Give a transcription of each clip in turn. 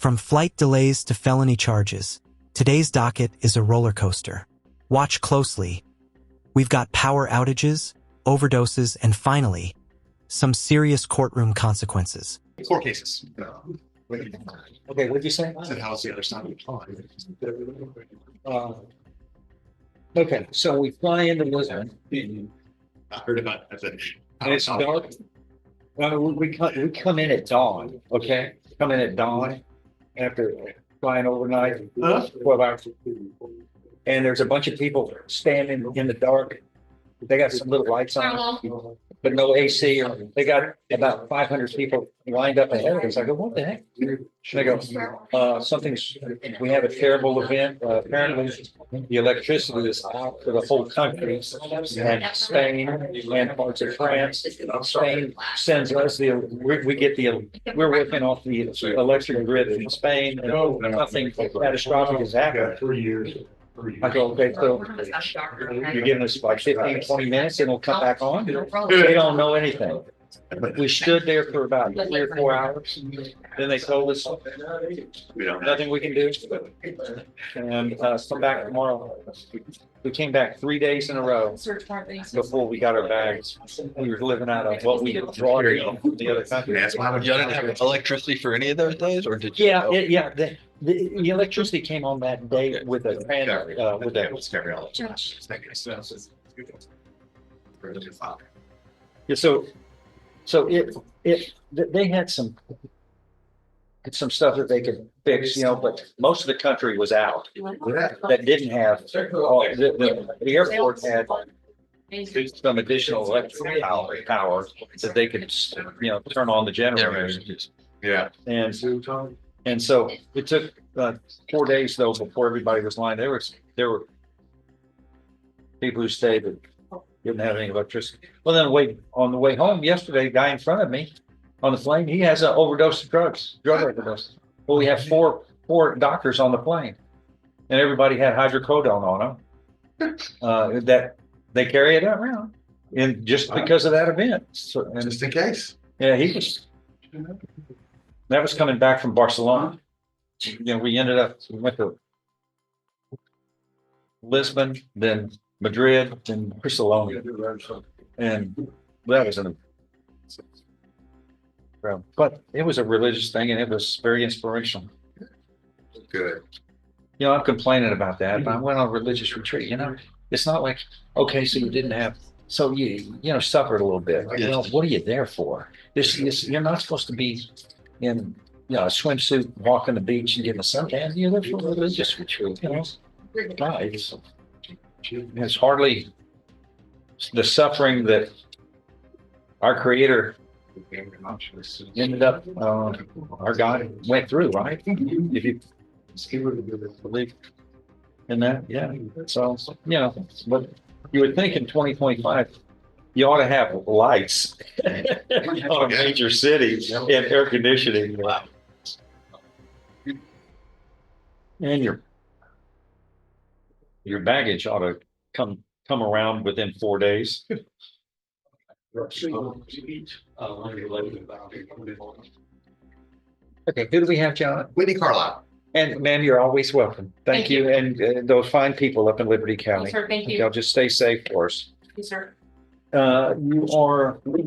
From flight delays to felony charges, today's docket is a roller coaster. Watch closely. We've got power outages, overdoses, and finally, some serious courtroom consequences. 4 cases. Okay, what'd you say? And how's the other side of the pond? Okay, so we fly into Lisbon. I heard about that. And it's dark. We come in at dawn, okay? Come in at dawn after flying overnight, 12 hours. And there's a bunch of people standing in the dark. They got some little lights on, but no AC. Or they got about 500 people lined up ahead of us. I go, what the heck? They go, we have a terrible event. Apparently, the electricity is out for the whole country. And Spain and parts of France. Spain sends us we're working off the electric grid in Spain, and nothing catastrophic has happened. 3 years. I go, okay, so you're giving us like 15, 20 minutes and it'll come back on? They don't know anything. We stood there for about 3 or 4 hours. Then they told us nothing we can do. And come back tomorrow. We came back 3 days in a row before we got our bags. We were living out of what we brought in from the other country. You didn't have electricity for any of those days, or did you? Yeah. The electricity came on that day with a So they had some stuff that they could fix, but most of the country was out that didn't have. The airport had some additional electric power that they could, turn on the generators. Yeah. And so it took 4 days though before everybody was lined. There were people who stayed that didn't have any electricity. Well, then on the way home yesterday, a guy in front of me on the plane, he has an overdose of drug overdose. Well, we have four doctors on the plane, and everybody had hydrocodone on them. That they carry it around, and just because of that event. So, Just in case. Yeah, that was coming back from Barcelona. We went to Lisbon, then Madrid, then Barcelona. And that was but it was a religious thing, and it was very inspirational. Good. I'm complaining about that, but I went on a religious retreat. It's not like, okay, so you didn't have, so you suffered a little bit. Yes. What are you there for? You're not supposed to be in a swimsuit, walking the beach and getting a suntan. You're there for a religious retreat. It's hardly the suffering that our Creator ended up, our God went through, right? If you believe in that, yeah. So, but you would think in 2025, you ought to have lights on a major city and air conditioning. And your baggage ought to come around within 4 days. Okay, who do we have, John? Whitney Carlisle. And ma'am, you're always welcome. Thank you. And those fine people up in Liberty County. Yes, sir. Thank you. Y'all just stay safe for us. Yes, sir. You are we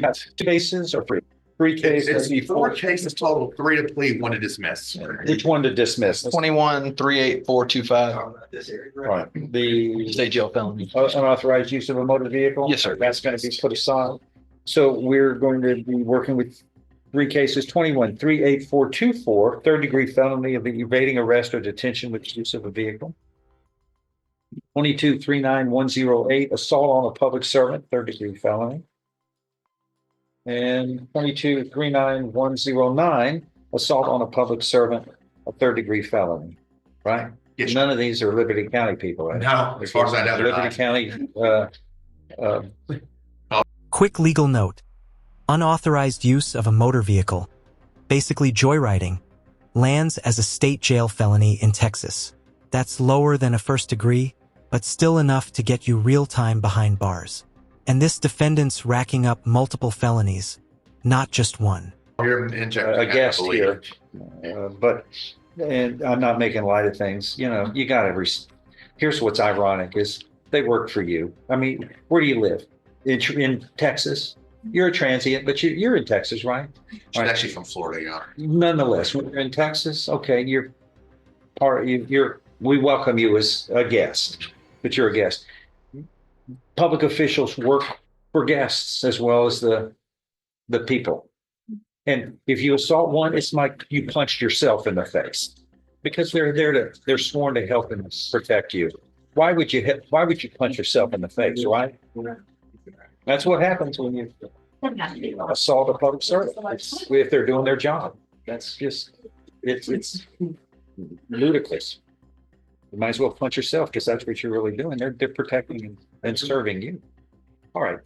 got 2 cases or 3? 3 cases. It's the 4 cases total, 3 to plea, 1 to dismiss. Which one to dismiss? 21-38425. Right. The State jail felony. unauthorized use of a motor vehicle? Yes, sir. That's going to be put aside. So we're going to be working with 3 cases, 21-38424, 3rd-degree felony of evading arrest or detention with use of a vehicle. 22-39108, assault on a public servant, 3rd-degree felony. And 22-39109, assault on a public servant, a 3rd-degree felony, right? Yes. None of these are Liberty County people, right? No, as far as I know, they're Liberty not. County, Quick legal note. Unauthorized use of a motor vehicle, basically joyriding, lands as a state jail felony in Texas. That's lower than a 1st degree, but still enough to get you real time behind bars. And this defendant's racking up multiple felonies, not just one. You're injecting, a I guest believe. here. And I'm not making light of things, you know, you got here's what's ironic is they work for you. I mean, where do you live? In Texas? You're a transient, but you're in Texas, right? She's actually from Florida, Your Honor. Nonetheless, when you're in Texas, okay, you're we welcome you as a guest, but you're a guest. Public officials work for guests as well as the people. And if you assault one, it's like you punched yourself in the face because they're sworn to help and protect you. Why would you punch yourself in the face, right? That's what happens when you assault a public servant. If they're doing their job. That's just it's ludicrous. You might as well punch yourself because that's what you're really doing. They're protecting and serving you. All right.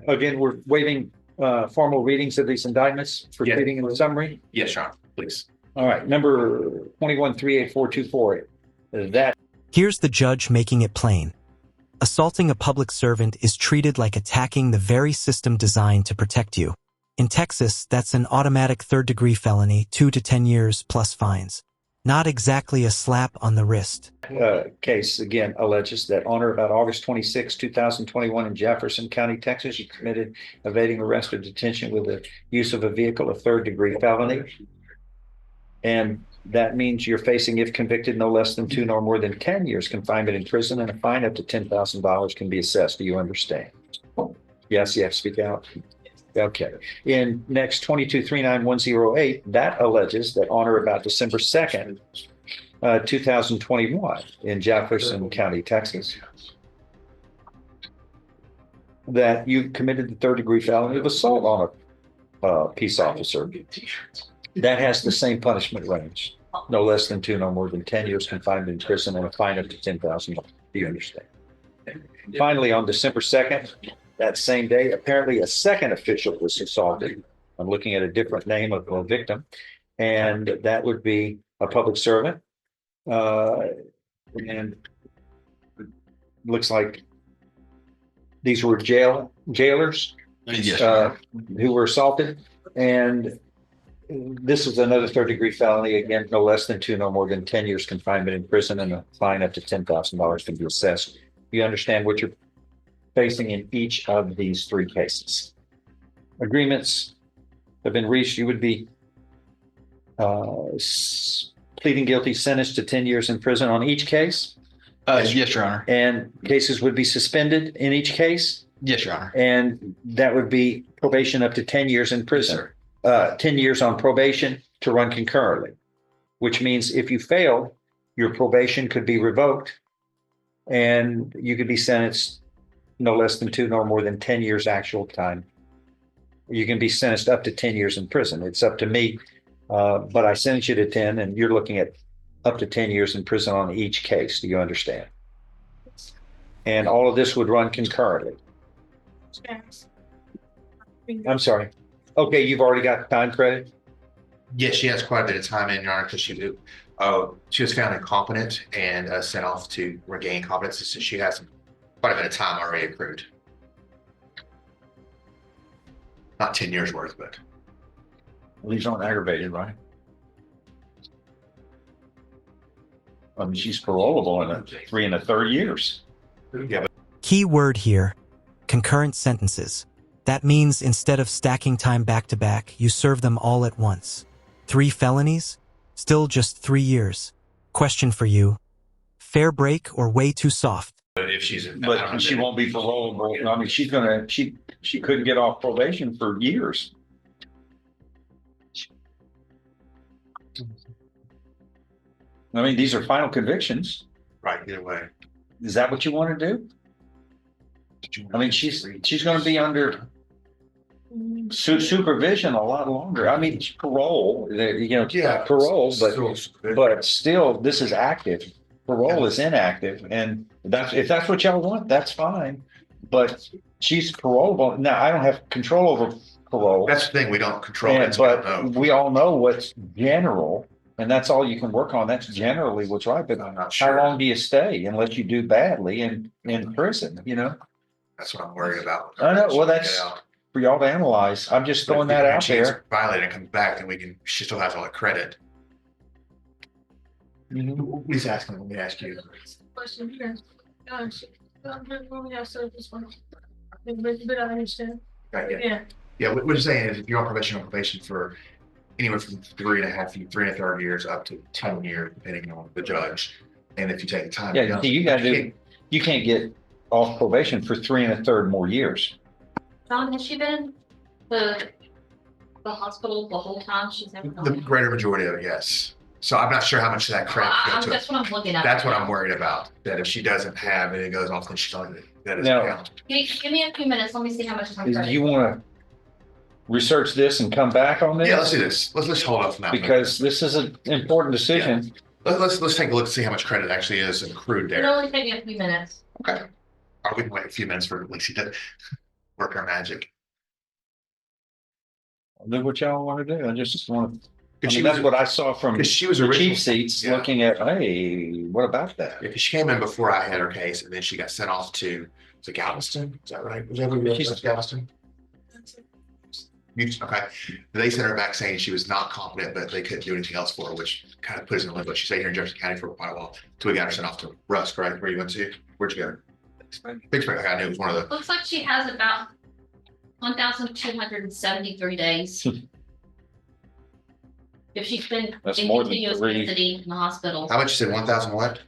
Again, we're waiving formal readings of these indictments for pleading in the summary. Yes, Your Honor, please. All right, number 21-38424. That Here's the judge making it plain. Assaulting a public servant is treated like attacking the very system designed to protect you. In Texas, that's an automatic third-degree felony, 2 to 10 years plus fines. Not exactly a slap on the wrist. case again alleges that on or about August 26, 2021 in Jefferson County, Texas, you committed evading arrest or detention with the use of a vehicle, a third-degree felony. And that means you're facing, if convicted, no less than 2 nor more than 10 years confinement in prison, and a fine up to $10,000 can be assessed. Do you understand? Yes, you have to speak out. Okay. In next 22-39108, that alleges that on or about December 2nd, 2021 in Jefferson County, Texas, that you committed the third-degree felony of assault on a peace officer. That has the same punishment range, no less than 2 no more than 10 years confinement in prison, and a fine up to $10,000. Do you understand? Finally, on December 2nd, that same day, apparently a second official was assaulted. I'm looking at a different name of the victim, and that would be a public servant. And looks like these were jailers who were assaulted, and this is another third-degree felony. Again, no less than 2 no more than 10 years confinement in prison, and a fine up to $10,000 can be assessed. You understand what you're facing in each of these 3 cases. Agreements have been reached. You would be pleading guilty, sentenced to 10 years in prison on each case. Yes, Your Honor. And cases would be suspended in each case. Yes, Your Honor. And that would be probation up to 10 years in prison. 10 years on probation to run concurrently, which means if you fail, your probation could be revoked and you could be sentenced no less than 2 nor more than 10 years actual time. You can be sentenced up to 10 years in prison. It's up to me, but I sentence you to 10, and you're looking at up to 10 years in prison on each case. Do you understand? And all of this would run concurrently. I'm sorry. Okay, you've already got time credit? Yes, she has quite a bit of time in, Your Honor, because she was found incompetent and sent off to regain competency. So she has quite a bit of time already accrued. Not 10 years worth, but. Well, these aren't aggravated, right? I mean, she's parolable in 3 1/3 years. Yeah, but Key word here, concurrent sentences. That means instead of stacking time back to back, you serve them all at once. 3 felonies, still just 3 years. Question for you, fair break or way too soft? if she's, But she won't be parolable. I mean, she couldn't get off probation for years. I mean, these are final convictions. right, either way. Is that what you want to do? I mean, she's going to be under supervision a lot longer. I mean, parole, parole, but still, this is active. Parole is inactive, and if that's what y'all want, that's fine. But she's parolable now. I don't have control over parole. That's the thing, we don't control it. But we all know what's general, and that's all you can work on. That's generally what's right. But I'm not sure. how long do you stay unless you do badly in prison? That's what I'm worried about. I know. Well, for y'all to analyze. I'm just throwing that out there. Violate and come back, then she still has all the credit. Please ask him, let me ask you. Question here. We have service one. But I understand. Right, Yeah. Yeah, what you're saying is if you're on probation for anywhere from 3.5 years up to 10 years, depending on the judge. And if you take the time. Yeah, you can't get off probation for 3 1/3 more years. John, has she been the hospital the whole time? She's never The gone. greater majority of it, yes. So I'm not sure how much of that credit goes to That's what I'm looking at. That's what I'm worried about, that if she doesn't have it, it goes off, then she's on it. That is No. count. Give me a few minutes. Let me see how much time. Do you want to research this and come back on this? Yeah, let's do this. Let's hold off now. Because this is an important decision. Let's take a look and see how much credit actually is accrued It'll there. only take me a few minutes. Okay. Or we can wait a few minutes for Lacey to work her magic. I'll do what y'all want to do. I just want to. Because That's what I saw from because she was the originally. chief seats, Yeah. looking at, hey, what about that? Yeah, 'cause she came in before I had her case, and then she got sent off to Galveston. Is that right? Was that where she's at, Galveston? Okay. They sent her back saying she was not competent, but they couldn't do anything else for her, which kind of put us in limbo. She stayed here in Jefferson County for quite a while until we got her sent off to Rusk, right? Where you went to? Where'd you go? Vicksburg. Okay, I knew it was one of the. Looks like she has about 1,273 days. If she's been That's in more than continuous 3. custody in the hospital, How much you said? 1,000 what?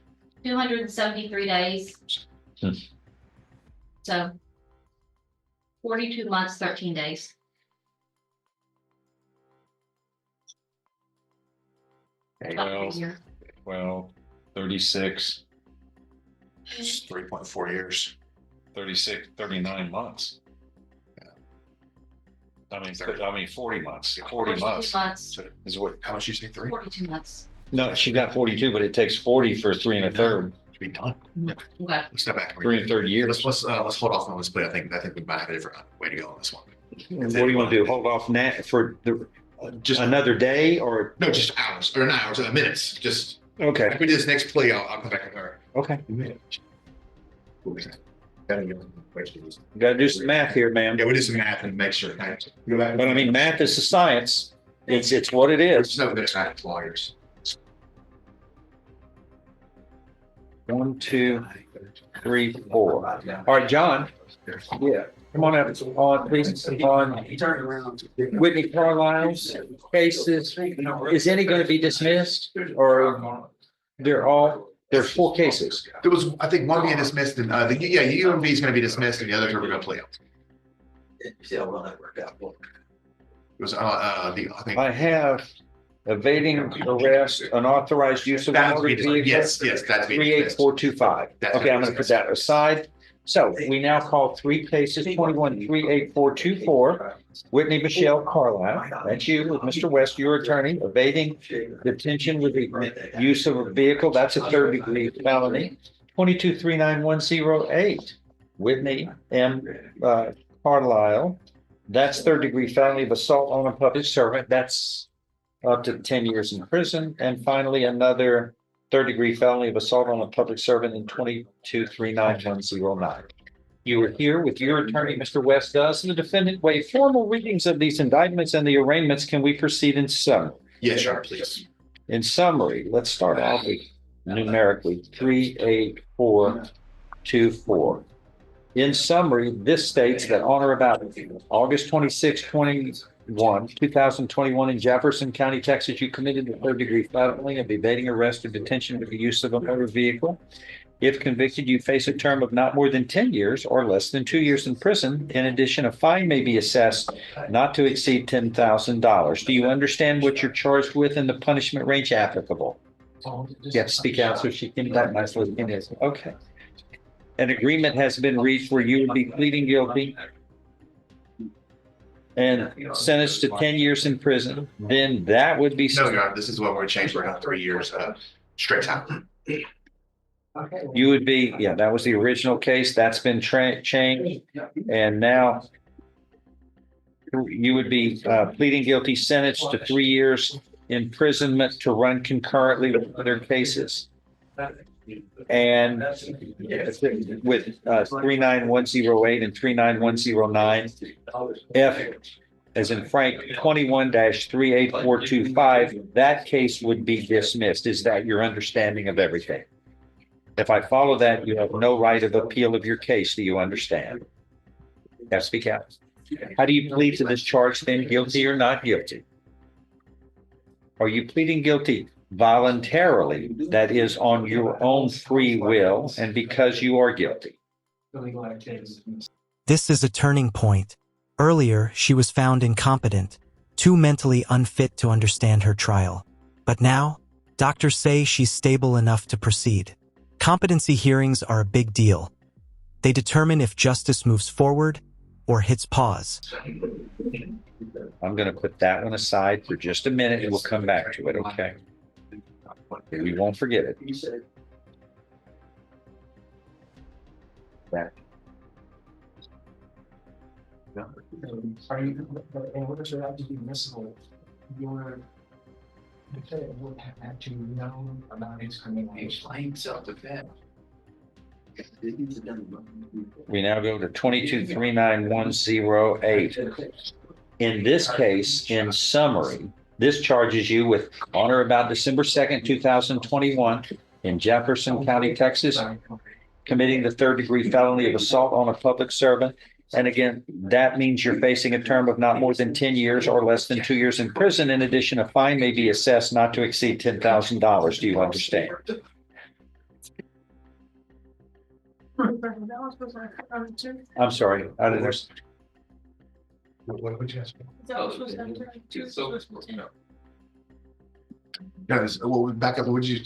273 days. Hmm. So 42 months, 13 days. About a year. Well, 36, It's 3.4 years. 36, 39 months. I mean, 40 months. 40 months months. So is what. how much you say? 3? 42 months. No, she got 42, but it takes 40 for 3 1/3. To be done. Okay. Let's step back. 3 1/3 years. Let's hold off on this plea. I think we might have a different way to go on this one. What do you want to do? Hold off for the Just another day or? no, just hours or not hours, minutes. Just Okay. if we do this next plea, I'll come back with her. Okay. Gotta get questions. Got to do some math here, ma'am. Yeah, we do some math and make sure. Go back. But I mean, math is a science. It's what it There's is. no good at lawyers. 1, 2, 3, 4. All right, John. Yeah. Come on up. On, please. On Whitney Carlisle's cases. Is any going to be dismissed or there's 4 cases? There was, I think, one being dismissed, and UMV is going to be dismissed, and the others are going to plea. It was I think I have evading arrest, unauthorized use of a that's motor being vehicle. dismissed. Yes, that's being dismissed. 38425. That's Okay, I'm going to put that aside. So we now call 3 cases, 21-38424. Whitney Michelle Carlisle, that's you, with Mr. West, your attorney, evading detention with the use of a vehicle, that's a 3rd-degree felony. 22-39108. Whitney M. Carlisle, that's 3rd-degree felony of assault on a public servant, that's up to 10 years in prison. And finally, another 3rd-degree felony of assault on a public servant in 22-39109. You are here with your attorney, Mr. West does, and the defendant waive formal readings of these indictments and the arraignments. Can we proceed in summary? Yes, sir, please. In summary, let's start off with numerically 38424. In summary, this states that on or about August 26, 2021 in Jefferson County, Texas, you committed the 3rd-degree felony of evading arrest or detention with the use of a motor vehicle. If convicted, you face a term of not more than 10 years or less than 2 years in prison. In addition, a fine may be assessed not to exceed $10,000. Do you understand what you're charged with and the punishment range applicable? You have to speak out so she can, that nice little thing is, okay. An agreement has been reached where you would be pleading guilty and sentenced to 10 years in prison. Then that would be. No, Your Honor, this is what we're changing. We're going 3 years straight time. You would be, yeah, that was the original case. That's been changed. And now you would be pleading guilty, sentenced to 3 years imprisonment to run concurrently with other cases. And with 39108 and 39109, F as in Frank 21-38425, that case would be dismissed. Is that your understanding of everything? If I follow that, you have no right of appeal of your case. Do you understand? Now speak out. How do you plead to this charge then, guilty or not guilty? Are you pleading guilty voluntarily, that is on your own free will and because you are guilty? This is a turning point. Earlier, she was found incompetent, too mentally unfit to understand her trial. But now, doctors say she's stable enough to proceed. Competency hearings are a big deal. They determine if justice moves forward or hits pause. I'm going to put that one aside for just a minute and we'll come back to it, okay? We won't forget it. That. Are you, and what does it have to be admissible? Your defendant would have had to know about his criminal. Explain self-defense. We now go to 22-39108. In this case, in summary, this charges you with on or about December 2nd, 2021 in Jefferson County, Texas, committing the third-degree felony of assault on a public servant. And again, that means you're facing a term of not more than 10 years or less than 2 years in prison. In addition, a fine may be assessed not to exceed $10,000. Do you understand? I'm sorry. I didn't understand. What would you ask? No. Guys, well, back up, would you?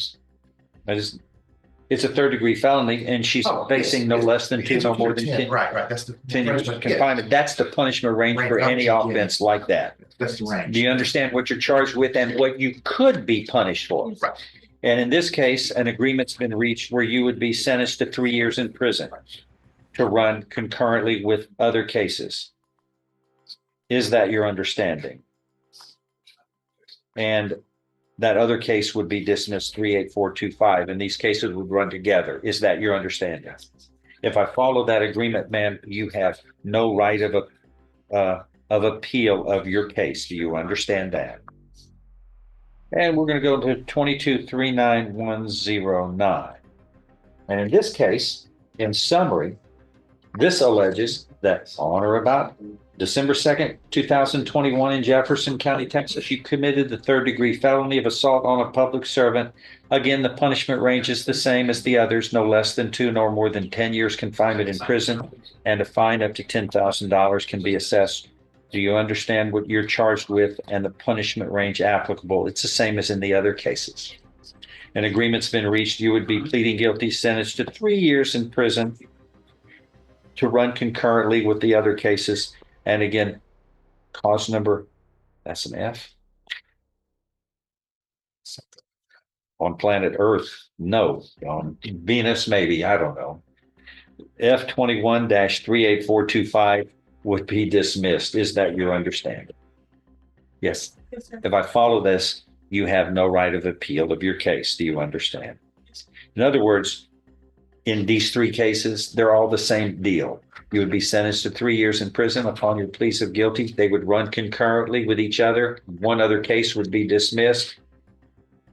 It's a third-degree felony, and she's facing no less than 2, no more than 10. Right, that's the. 10 years of confinement. That's the punishment range for any offense like that. That's the range. Do you understand what you're charged with and what you could be punished for? Right. And in this case, an agreement's been reached where you would be sentenced to 3 years in prison to run concurrently with other cases. Is that your understanding? And that other case would be dismissed 38425, and these cases would run together. Is that your understanding? If I follow that agreement, ma'am, you have no right of appeal of your case. Do you understand that? And we're going to go to 22-39109. And in this case, in summary, this alleges that on or about December 2nd, 2021 in Jefferson County, Texas, you committed the third-degree felony of assault on a public servant. Again, the punishment range is the same as the others, no less than 2 nor more than 10 years confinement in prison, and a fine up to $10,000 can be assessed. Do you understand what you're charged with and the punishment range applicable? It's the same as in the other cases. An agreement's been reached. You would be pleading guilty, sentenced to 3 years in prison to run concurrently with the other cases. And again, cause number, that's an F. On planet Earth, no. On Venus, maybe, I don't know. F21-38425 would be dismissed. Is that your understanding? Yes. Yes, sir. If I follow this, you have no right of appeal of your case. Do you understand? In other words, in these 3 cases, they're all the same deal. You would be sentenced to 3 years in prison upon your pleas of guilty. They would run concurrently with each other. One other case would be dismissed,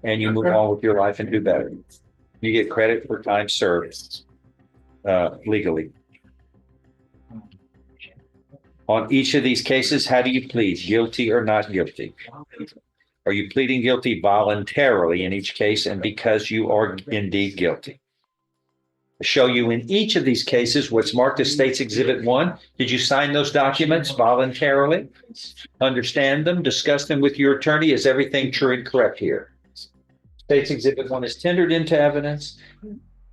and you move on with your life and do better. You get credit for time served legally. On each of these cases, how do you plead? Guilty or not guilty? Are you pleading guilty voluntarily in each case and because you are indeed guilty? Show you in each of these cases what's marked as State's Exhibit 1. Did you sign those documents voluntarily? Understand them, discuss them with your attorney. Is everything true and correct here? State's Exhibit 1 is tendered into evidence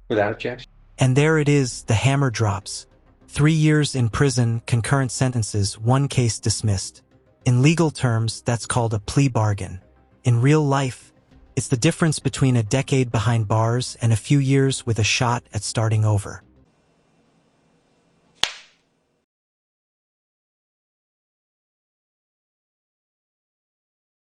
without objection. And there it is, the hammer drops. 3 years in prison, concurrent sentences, 1 case dismissed. In legal terms, that's called a plea bargain. In real life, it's the difference between a decade behind bars and a few years with a shot at starting over.